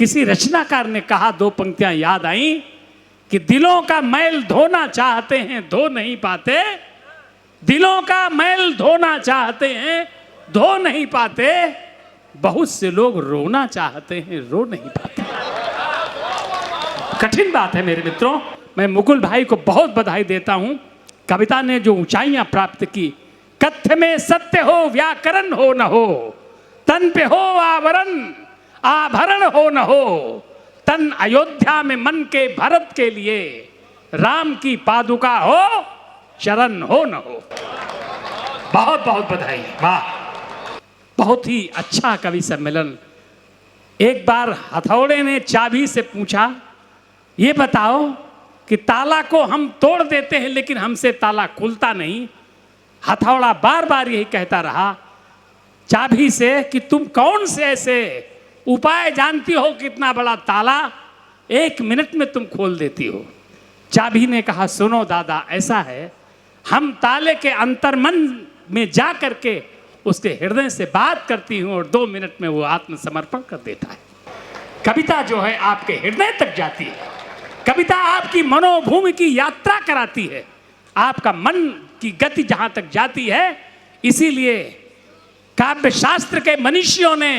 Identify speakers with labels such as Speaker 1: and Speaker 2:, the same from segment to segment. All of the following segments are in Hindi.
Speaker 1: किसी रचनाकार ने कहा, दो पंक्तियां याद आई कि दिलों का मैल धोना चाहते हैं धो नहीं पाते, दिलों का मैल धोना चाहते हैं धो नहीं पाते, बहुत से लोग रोना चाहते हैं रो नहीं पाते। कठिन बात है मेरे मित्रों। मैं मुकुल भाई को बहुत बधाई देता हूं। कविता ने जो ऊंचाइयां प्राप्त की, कथ्य में सत्य हो व्याकरण हो न हो, तन पे हो आवरण आभरण हो न हो, तन अयोध्या में मन के भरत के लिए, राम की पादुका हो चरण हो न हो। बहुत बहुत बधाई। वाह, बहुत ही अच्छा कवि सम्मेलन। एक बार हथौड़े ने चाबी से पूछा, ये बताओ कि ताला को हम तोड़ देते हैं लेकिन हमसे ताला खुलता नहीं। हथौड़ा बार बार यही कहता रहा चाबी से कि तुम कौन से ऐसे उपाय जानती हो कि इतना बड़ा ताला 1 मिनट में तुम खोल देती हो। चाबी ने कहा, सुनो दादा, ऐसा है, हम ताले के अंतर्मन में जा करके उसके हृदय से बात करती हूँ और 2 मिनट में वो आत्मसमर्पण कर देता है। कविता जो है आपके हृदय तक जाती है, कविता आपकी मनोभूमि की यात्रा कराती है, आपका मन की गति जहाँ तक जाती है। इसीलिए काव्य शास्त्र के मनीषियों ने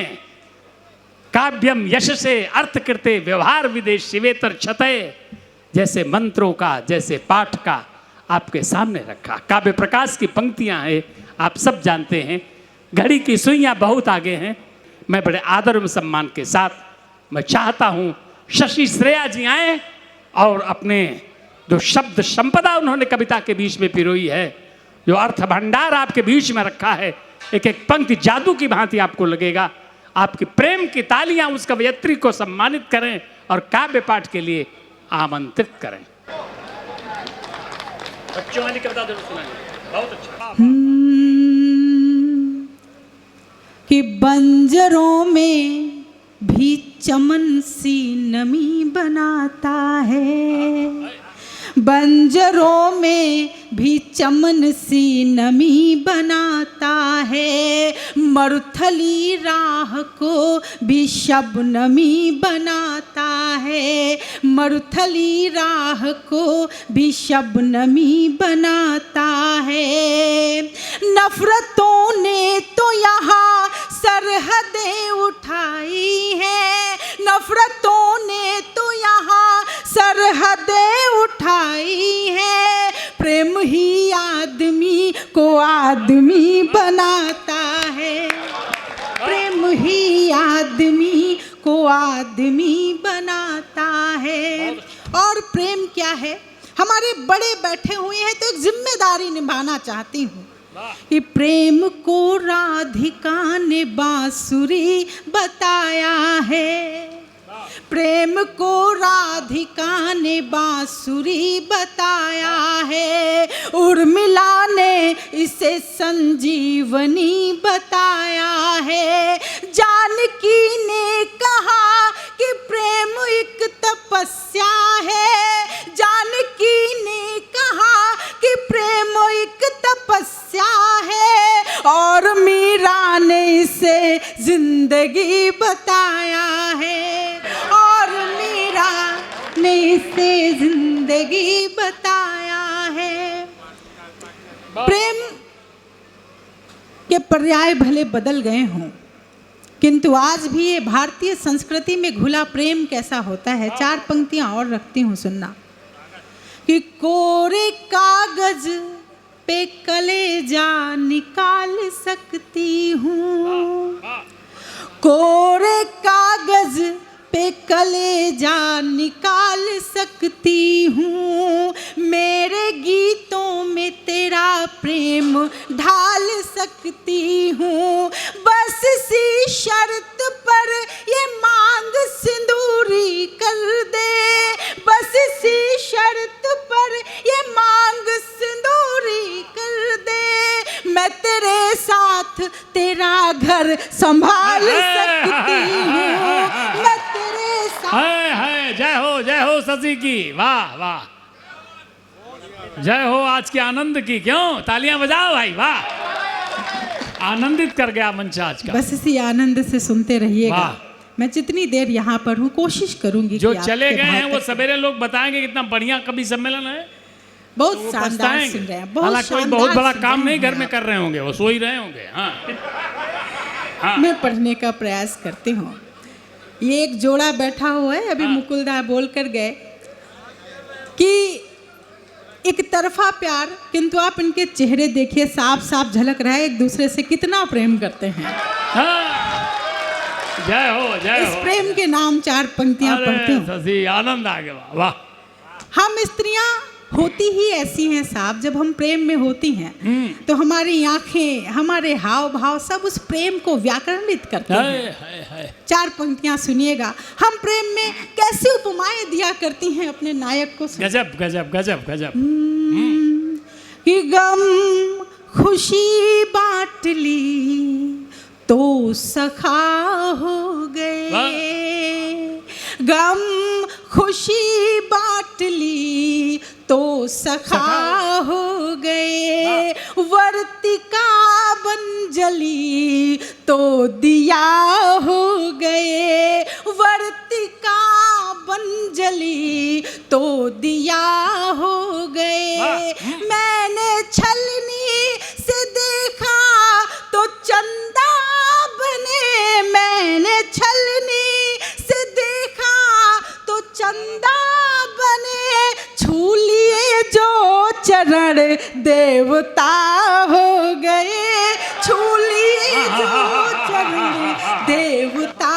Speaker 1: काव्यम यश से अर्थ कृते व्यवहार विदेश शिवेतर क्षतय जैसे मंत्रों का, जैसे पाठ का आपके सामने रखा। काव्य प्रकाश की पंक्तियां हैं, आप सब जानते हैं। घड़ी की सुइयां बहुत आगे हैं। मैं बड़े आदर एवं सम्मान के साथ मैं चाहता हूं शशि श्रेया जी आए और अपने जो शब्द संपदा उन्होंने कविता के बीच में पिरोई है, जो अर्थ भंडार आपके बीच में रखा है, एक एक पंक्ति जादू की भांति आपको लगेगा। आपकी प्रेम की तालियां उस कवयित्री को सम्मानित करें और काव्य पाठ के लिए आमंत्रित करें। बच्चों वाली कविता जरूर सुनाएंगे, बहुत अच्छा।
Speaker 2: कि बंजरों में भी चमन सी नमी बनाता है, बंजरों में भी चमन सी नमी बनाता है, मरुथली राह को भी शबनमी बनाता है, मरुथली राह को भी शबनमी बनाता है। नफरतों ने तो यहाँ सरहदें उठाई हैं, नफरतों ने तो यहाँ सरहदें उठाई हैं, प्रेम ही आदमी को आदमी बनाता है, प्रेम ही आदमी को आदमी बनाता है। और प्रेम क्या है? हमारे बड़े बैठे हुए हैं तो एक जिम्मेदारी निभाना चाहती हूँ कि प्रेम को राधिका ने बांसुरी बताया है, प्रेम को राधिका ने बांसुरी बताया है, उर्मिला ने इसे संजीवनी बताया है, जानकी ने कहा कि प्रेम एक तपस्या है, जानकी ने कहा कि प्रेम एक तपस्या है, और मीरा ने इसे जिंदगी बताया है, और मीरा ने इसे जिंदगी बताया है। प्रेम के पर्याय भले बदल गए हों, किंतु आज भी ये भारतीय संस्कृति में घुला प्रेम कैसा होता है। 4 पंक्तियां और रखती हूँ, सुनना। कि कोरे कागज पे कलेजा निकाल सकती हूँ, कोरे कागज पे कलेजा निकाल सकती हूँ, मेरे गीतों में तेरा प्रेम ढाल सकती हूँ, बस इसी शर्त पर ये मांग सिंदूरी कर दे, बस इसी शर्त पर ये मांग सिंदूरी कर दे, मैं तेरे साथ तेरा घर संभाल सकती हूँ, मैं तेरे साथ।
Speaker 1: जय हो शशि की, वाह वाह, जय हो आज के आनंद की। क्यों तालियां बजाओ भाई, वाह, आनंदित कर गया मंच आज का।
Speaker 2: बस इसी आनंद से सुनते रहिएगा। मैं जितनी देर यहाँ पर हूँ कोशिश करूंगी
Speaker 1: जो
Speaker 2: कि
Speaker 1: चले
Speaker 2: आपके
Speaker 1: गए हैं
Speaker 2: भाव
Speaker 1: वो
Speaker 2: तक-
Speaker 1: सवेरे लोग बताएंगे कितना बढ़िया कवि सम्मेलन है,
Speaker 2: बहुत
Speaker 1: वो
Speaker 2: शानदार
Speaker 1: पछताएंगे।
Speaker 2: सुन रहे हैं, बहुत
Speaker 1: हालांकि कोई
Speaker 2: शानदार
Speaker 1: बहुत बड़ा
Speaker 2: सुन
Speaker 1: काम
Speaker 2: रहे
Speaker 1: नहीं
Speaker 2: हैं
Speaker 1: घर में
Speaker 2: आप।
Speaker 1: कर रहे होंगे, वो सो ही रहे होंगे। हाँ
Speaker 2: मैं पढ़ने का प्रयास करती हूँ। ये एक जोड़ा बैठा हुआ है, अभी मुकुलदा बोल कर गए कि एक तरफा प्यार, किंतु आप इनके चेहरे देखिए, साफ साफ झलक रहा है एक दूसरे से कितना प्रेम करते हैं।
Speaker 1: जय हो जय
Speaker 2: इस
Speaker 1: हो।
Speaker 2: प्रेम के नाम 4 पंक्तियां पढ़ती हूँ।
Speaker 1: शशि आनंद आ गया, वाह।
Speaker 2: हम स्त्रियां होती ही ऐसी हैं साहब, जब हम प्रेम में होती हैं तो हमारी आंखें, हमारे हाव भाव सब उस प्रेम को व्याकरणित करते हैं। 4 पंक्तियां सुनिएगा, हम प्रेम में कैसे उपमाएं दिया करती हैं अपने नायक को।
Speaker 1: गजब गजब गजब गजब।
Speaker 2: कि गम खुशी बांट ली तो सखा हो गए, गम खुशी बांट ली तो सखा हो गए, वर्तिका बन जली तो दिया हो गए, वर्तिका बन जली तो दिया हो गए, मैंने छलनी से देखा तो चंदा बने, मैंने छलनी से देखा तो चंदा बने, छू लिए जो चरण देवता हो गए, छू लिए जो चरण देवता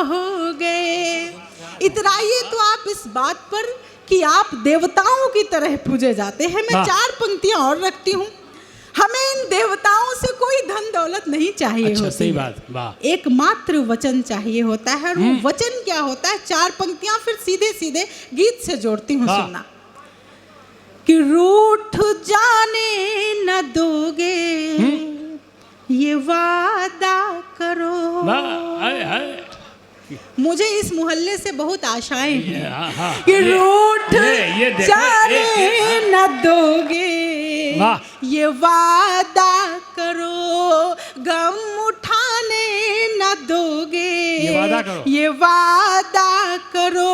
Speaker 2: हो गए। इतराइए तो आप इस बात पर कि आप देवताओं की तरह पूजे जाते हैं। मैं 4 पंक्तियां और रखती हूँ। हमें इन देवताओं से कोई धन दौलत नहीं चाहिए
Speaker 1: अच्छा,
Speaker 2: होती
Speaker 1: सही
Speaker 2: है।
Speaker 1: बात, वाह।
Speaker 2: एकमात्र वचन चाहिए होता है, और वो वचन क्या होता है? 4 पंक्तियां फिर सीधे सीधे गीत से जोड़ती हूँ,
Speaker 1: हाँ।
Speaker 2: सुनना। कि रूठ जाने न दोगे ये वादा करो।
Speaker 1: हाय हाय।
Speaker 2: मुझे इस मोहल्ले से बहुत आशाएं हैं
Speaker 1: हाँ, हाँ,
Speaker 2: कि
Speaker 1: ये-
Speaker 2: रूठ
Speaker 1: ये देखो,
Speaker 2: जाने न दोगे
Speaker 1: वाह।
Speaker 2: ये वादा करो, गम उठाने न दोगे
Speaker 1: ये वादा करो।
Speaker 2: ये वादा करो,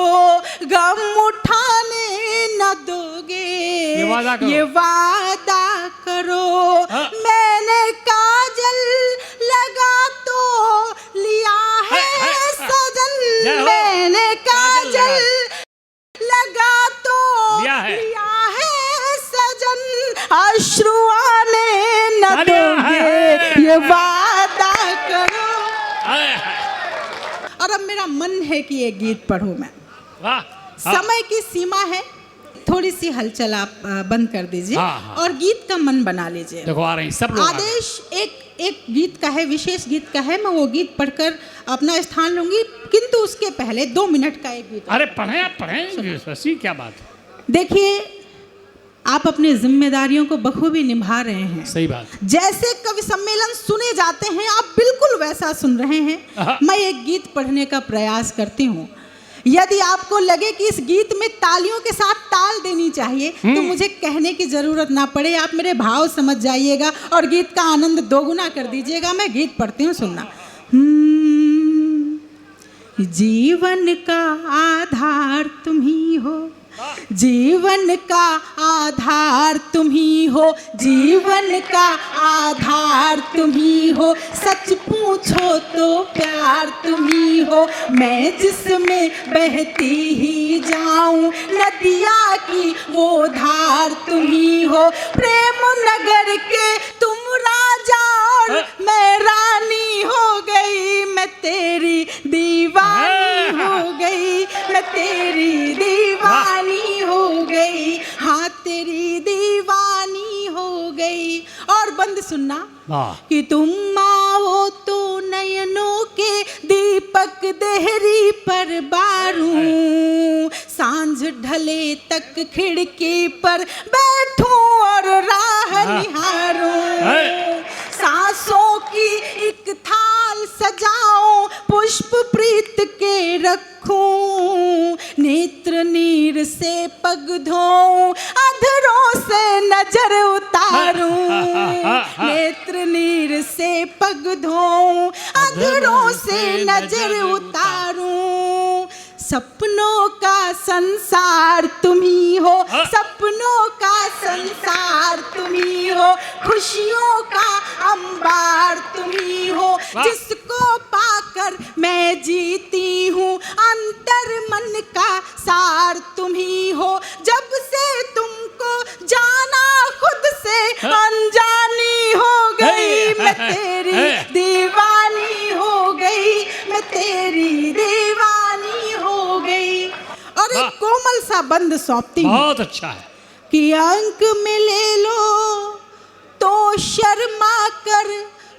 Speaker 2: गम उठाने न दोगे
Speaker 1: ये वादा करो।
Speaker 2: ये वादा करो।
Speaker 1: हाँ।
Speaker 2: मैंने काजल लगा तो लिया है सजन,
Speaker 1: जय हो।
Speaker 2: मैंने
Speaker 1: काजल
Speaker 2: काजल लगा तो
Speaker 1: लिया है
Speaker 2: सजन, अश्रु आने न
Speaker 1: अरे,
Speaker 2: दोगे ये वादा करो।
Speaker 1: हाय, हाय।
Speaker 2: और अब मेरा मन है कि ये गीत पढ़ूं मैं।
Speaker 1: वाह।
Speaker 2: समय की सीमा है, थोड़ी सी हलचल आप बंद कर दीजिए और गीत का मन बना लीजिए।
Speaker 1: देखो आ रही सब लोग।
Speaker 2: आदेश एक गीत का है, विशेष गीत का है, मैं वो गीत पढ़कर अपना स्थान लूंगी, किंतु उसके पहले 2 मिनट का एक गीत।
Speaker 1: अरे पढ़े आप पढ़े शशि, क्या बात है।
Speaker 2: देखिए, आप अपनी जिम्मेदारियों को बखूबी निभा रहे हैं।
Speaker 1: सही बात।
Speaker 2: जैसे कवि सम्मेलन सुने जाते हैं आप बिल्कुल वैसा सुन रहे हैं। मैं एक गीत पढ़ने का प्रयास करती हूँ। यदि आपको लगे कि इस गीत में तालियों के साथ ताल देनी चाहिए तो मुझे कहने की जरूरत ना पड़े, आप मेरे भाव समझ जाइएगा और गीत का आनंद दोगुना कर दीजिएगा। मैं गीत पढ़ती हूँ, सुनना। जीवन का आधार तुम ही हो, जीवन का आधार तुम ही हो, जीवन का आधार तुम ही हो, सच पूछो तो प्यार तुम ही हो, मैं जिसमें बहती ही जाऊं नदिया की वो धार तुम ही हो, प्रेम नगर के तुम राजा और मैं रानी हो गई, मैं तेरी दीवानी हो गई, मैं तेरी दीवानी हो गई, हाँ तेरी दीवानी हो गई। और बंद सुनना कि तुम आओ तो नयनों के दीपक देहरी पर बारूं, सांझ ढले तक खिड़की पर बैठूं और राह निहारूं, सांसों की एक थाल सजाऊं, पुष्प प्रीत के रखूं, नेत्र नीर से पग धोऊं, अधरों से नजर उतारूं, मारूं, नेत्र नीर से पग धोऊं, अधरों से नजर उतारूं। सपनों का संसार तुम ही हो, सपनों का संसार तुम ही हो, खुशियों का अंबार तुम ही हो, जिसको पाकर मैं जीती हूँ, अंतर मन का सार तुम ही हो। जब से तुमको जाना खुद से अनजानी हो गई, मैं तेरी दीवानी हो गई, मैं तेरी दीवानी हो गई। और एक कोमल सा बंद सौंपती हूँ,
Speaker 1: बहुत अच्छा है
Speaker 2: कि अंक में ले लो तो शर्मा कर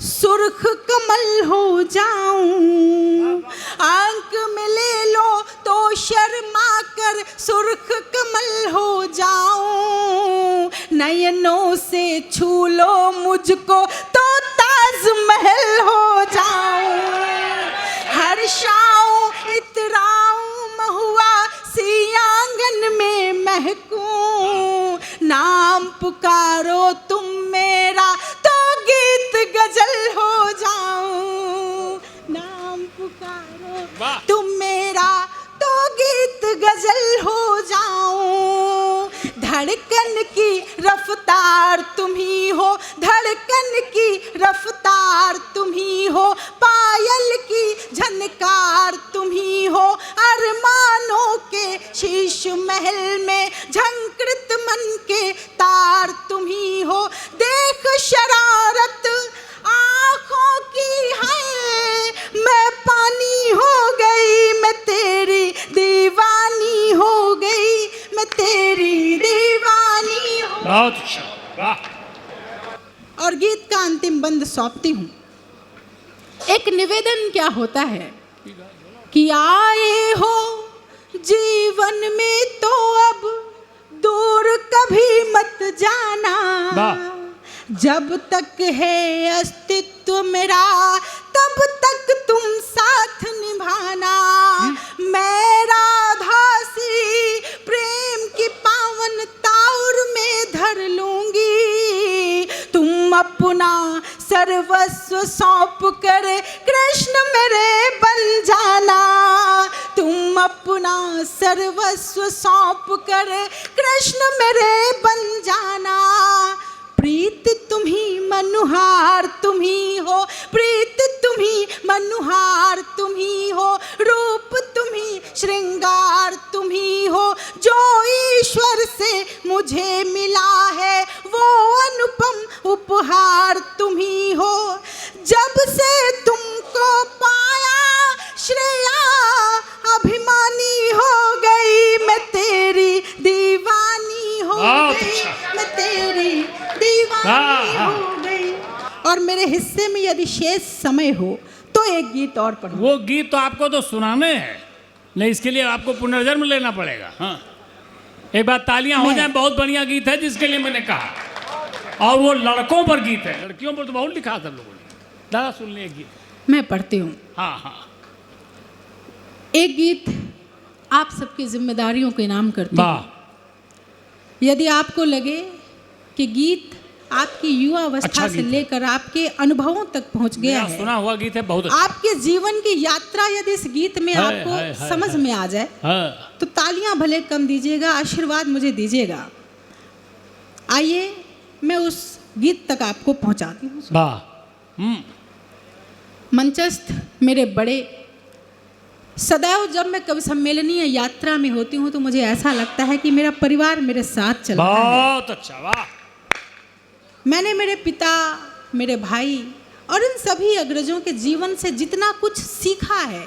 Speaker 2: सुर्ख कमल हो जाऊं, अंक में ले लो तो शर्मा कर सुर्ख कमल हो जाऊं, नयनों से छू लो मुझको तो ताजमहल हो जाऊं, हर्षाऊं इतराऊं महुआ सी आंगन में महकूं, नाम पुकारो तुम मेरा तो गीत गजल हो जाऊं, नाम पुकारो तुम मेरा तो गीत गजल हो जाऊं। धड़कन की रफ्तार तुम ही हो, धड़कन की रफ्तार तुम ही हो, पायल की झनकार तुम ही हो, अरमानों के शीश महल में झंकृत मन के तार तुम ही हो। देख शरारत आँखों की है, मैं पानी हो गई, मैं तेरी दीवानी हो गई, मैं तेरी दीवानी हो।
Speaker 1: बहुत अच्छा, वाह।
Speaker 2: और गीत का अंतिम बंद सौंपती हूँ। एक निवेदन क्या होता है कि आए हो जीवन में तो अब दूर कभी मत जाना, जब तक है अस्तित्व मेरा तब तक तुम साथ निभाना। मैं राधासी प्रेम की पावन ताउर में धर लूंगी, तुम अपना सर्वस्व सौंप कर कृष्ण मेरे बन जाना, तुम अपना सर्वस्व सौंप कर कृष्ण मेरे बन जाना। प्रीत तुम्ही मनुहार तुम ही हो, प्रीत तुम्ही मनुहार तुम ही हो, रूप तुम्ही श्रृंगार तुम ही हो, जो ईश्वर से मुझे मिला है वो अनुपम उपहार तुम ही हो। जब से तुमको पाया श्रेया अभिमानी हो गई, मैं तेरी दीवानी हो गई, मैं तेरी दीवानी हो गई। और मेरे हिस्से में यदि शेष समय हो तो एक गीत और पढ़ूं।
Speaker 1: वो गीत तो आपको तो सुनाने हैं, नहीं इसके लिए आपको पुनर्जन्म लेना पड़ेगा। हाँ, एक बार तालियां हो जाए, बहुत बढ़िया गीत है जिसके लिए मैंने कहा। और वो लड़कों पर गीत है, लड़कियों पर तो बहुत लिखा था लोगों ने। दादा सुन ले एक गीत।
Speaker 2: मैं पढ़ती हूँ।
Speaker 1: हाँ हाँ,
Speaker 2: एक गीत आप सबकी जिम्मेदारियों को इनाम करती हूँ। यदि आपको लगे कि गीत आपकी युवा अवस्था
Speaker 1: अच्छा
Speaker 2: से लेकर आपके अनुभवों तक पहुंच गया है,
Speaker 1: सुना हुआ गीत है, बहुत अच्छा।
Speaker 2: आपके जीवन की यात्रा यदि इस गीत में आपको समझ में आ जाए तो तालियां भले कम दीजिएगा, आशीर्वाद मुझे दीजिएगा। आइए मैं उस गीत तक आपको पहुंचाती हूँ। मंचस्थ मेरे बड़े, सदैव जब मैं कवि सम्मेलनीय यात्रा में होती हूँ तो मुझे ऐसा लगता है कि मेरा परिवार मेरे साथ चल रहा है।
Speaker 1: बहुत अच्छा, वाह।
Speaker 2: मैंने मेरे पिता, मेरे भाई और इन सभी अग्रजों के जीवन से जितना कुछ सीखा है,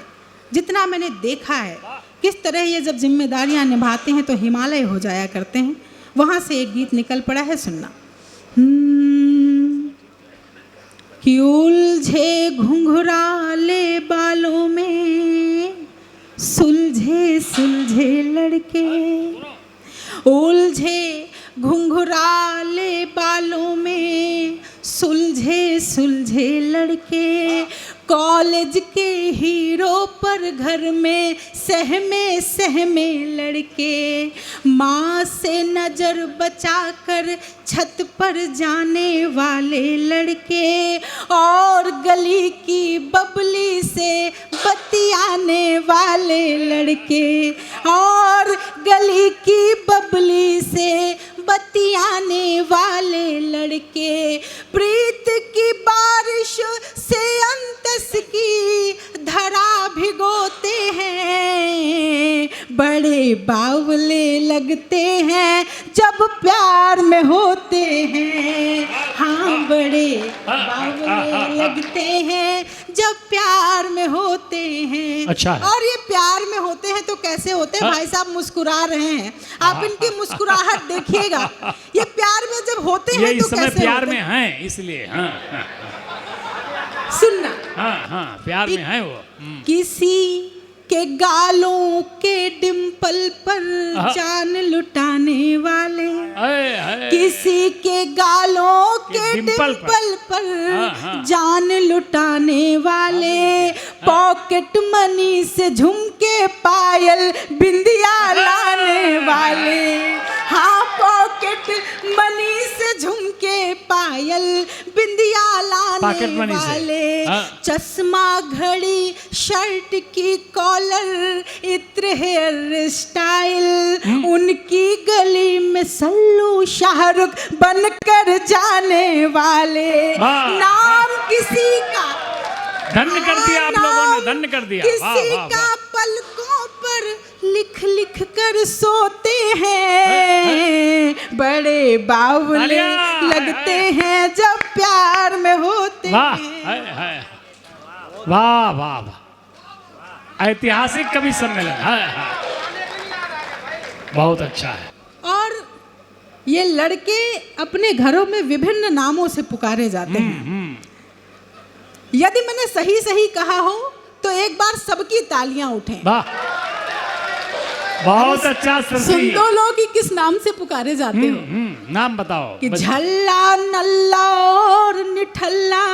Speaker 2: जितना मैंने देखा है, किस तरह ये जब जिम्मेदारियां निभाते हैं तो हिमालय हो जाया करते हैं, वहाँ से एक गीत निकल पड़ा है, सुनना। कि उलझे घुंघराले बालों में सुलझे सुलझे लड़के, उलझे घुंघराले बालों में सुलझे सुलझे लड़के, कॉलेज के हीरो पर घर में सहमे सहमे लड़के, माँ से नजर बचाकर छत पर जाने वाले लड़के, और गली की बबली से बतियाने वाले लड़के, और गली की बबली से बतियाने वाले लड़के, प्रीत की बारिश से अंतस की धरा भिगोते हैं, बड़े बावले लगते हैं जब प्यार में होते हैं, हाँ बड़े बावले लगते हैं जब प्यार में होते हैं।
Speaker 1: अच्छा है।
Speaker 2: और ये प्यार में होते हैं तो कैसे होते हैं? भाई साहब मुस्कुरा रहे हैं, आप इनकी मुस्कुराहट देखिएगा। ये प्यार में जब होते हैं तो
Speaker 1: इस समय
Speaker 2: कैसे
Speaker 1: प्यार
Speaker 2: होते
Speaker 1: में हैं, इसलिए हाँ हाँ
Speaker 2: सुनना,
Speaker 1: हाँ प्यार में है वो।
Speaker 2: किसी के गालों के डिंपल पर जान लुटाने वाले, किसी के गालों के डिंपल पर जान लुटाने वाले, पॉकेट मनी से झुमके पायल बिंदिया लाने वाले, हाँ पॉकेट मनी से झुमके पायल बिंदिया लाने वाले, चश्मा घड़ी शर्ट की कॉलर इत्र हेयर स्टाइल, उनकी गली में सल्लू शाहरुख बनकर जाने वाले, नाम किसी का
Speaker 1: धन्य कर दिया आप लोगों ने, धन्य कर दिया।
Speaker 2: किसी का पलकों पर लिख लिख कर सोते हैं, बड़े बावले लगते हैं जब प्यार में होते हैं।
Speaker 1: वाह वाह वाह, ऐतिहासिक कवि सम्मेलन है, बहुत अच्छा है।
Speaker 2: और ये लड़के अपने घरों में विभिन्न नामों से पुकारे जाते हैं। यदि मैंने सही सही कहा हो तो एक बार सबकी तालियां उठें।
Speaker 1: वाह, बहुत अच्छा।
Speaker 2: सुन दो लोग कि किस नाम से पुकारे जाते हो।
Speaker 1: नाम बताओ।
Speaker 2: कि झल्ला नल्ला और निठल्ला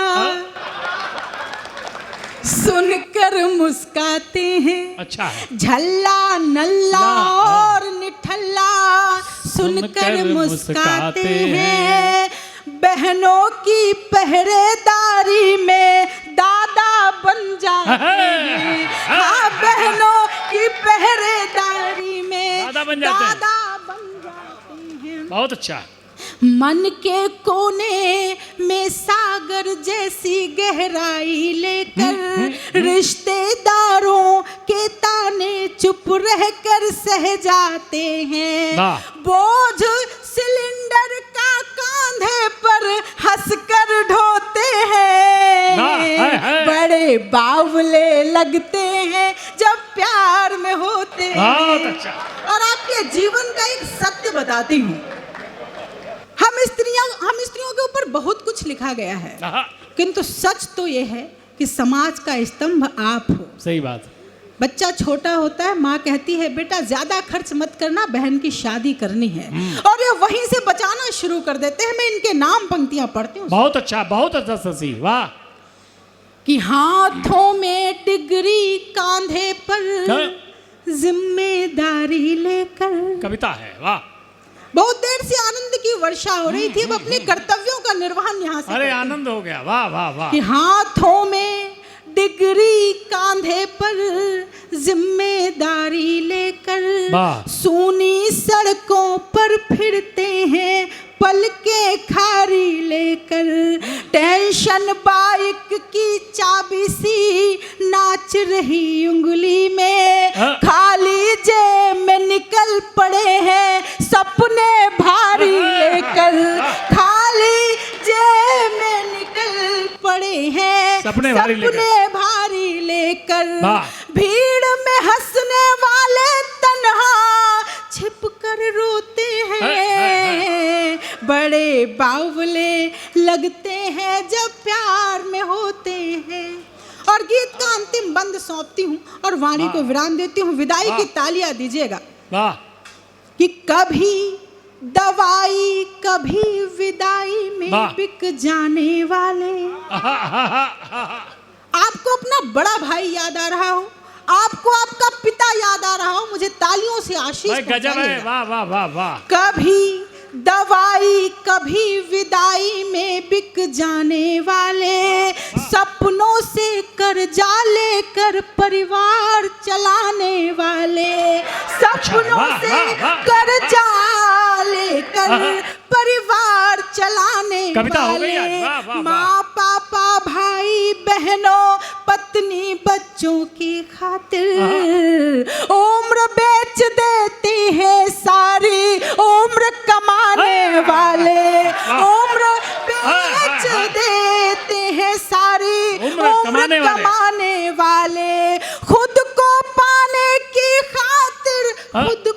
Speaker 2: सुनकर मुस्काते हैं।
Speaker 1: अच्छा है।
Speaker 2: झल्ला नल्ला और निठल्ला सुनकर मुस्काते हैं, बहनों की पहरेदारी में दादा बन जाते हैं, हाँ बहनों की पहरेदारी में दादा बन जाते हैं।
Speaker 1: बहुत अच्छा।
Speaker 2: मन के कोने में सागर जैसी गहराई लेकर रिश्तेदारों के ताने चुप रहकर सह जाते हैं, बोझ सिलेंडर का कांधे पर हंसकर ढोते हैं, बड़े बावले लगते हैं जब प्यार में होते हैं। और आपके जीवन का एक सत्य बताती हूँ, हम स्त्रियों के ऊपर बहुत कुछ लिखा गया है, किंतु सच तो ये है कि समाज का स्तंभ आप हो।
Speaker 1: सही बात।
Speaker 2: बच्चा छोटा होता है, माँ कहती है बेटा ज्यादा खर्च मत करना, बहन की शादी करनी है, और ये वहीं से बचाना शुरू कर देते हैं। मैं इनके नाम पंक्तियां पढ़ती हूँ।
Speaker 1: बहुत अच्छा शशि, वाह।
Speaker 2: कि हाथों में डिग्री, कांधे पर जिम्मेदारी लेकर,
Speaker 1: कविता है, वाह।
Speaker 2: बहुत देर से आनंद की वर्षा हो रही थी, अब अपने कर्तव्यों का निर्वहन यहाँ से।
Speaker 1: अरे आनंद हो गया, वाह वाह वाह।
Speaker 2: कि हाथों में डिग्री, कांधे पर जिम्मेदारी लेकर, सूनी सड़कों पर फिरते हैं पल के खारी लेकर, टेंशन बाइक की चाबी सी नाच रही उंगली में, खाली जेब में निकल पड़े हैं सपने भारी लेकर, खाली जेब में निकल पड़े हैं सपने भारी लेकर, भीड़ में हंसने वाले तन्हा छिप कर रोते हैं, बड़े बावले लगते हैं जब प्यार में होते हैं। और गीत का अंतिम बंद सौंपती हूँ और वाणी को विराम देती हूँ। विदाई की तालियां दीजिएगा। कि कभी दवाई कभी विदाई में बिक जाने वाले, आपको अपना बड़ा भाई याद आ रहा हो, आपको आपका पिता याद आ रहा हो, मुझे तालियों से आशीष
Speaker 1: भाई गजब है, वाह वाह वाह वाह।
Speaker 2: कभी दवाई कभी विदाई में बिक जाने वाले, सपनों से कर्जा लेकर परिवार चलाने वाले, सपनों से कर्जा लेकर परिवार चलाने वाले, माँ पापा भाई बहनों पत्नी बच्चों की खातिर उम्र बेच देते हैं सारी, उम्र कमाने वाले, उम्र बेच देते हैं सारी, उम्र कमाने वाले, खुद को पाने की खातिर खुद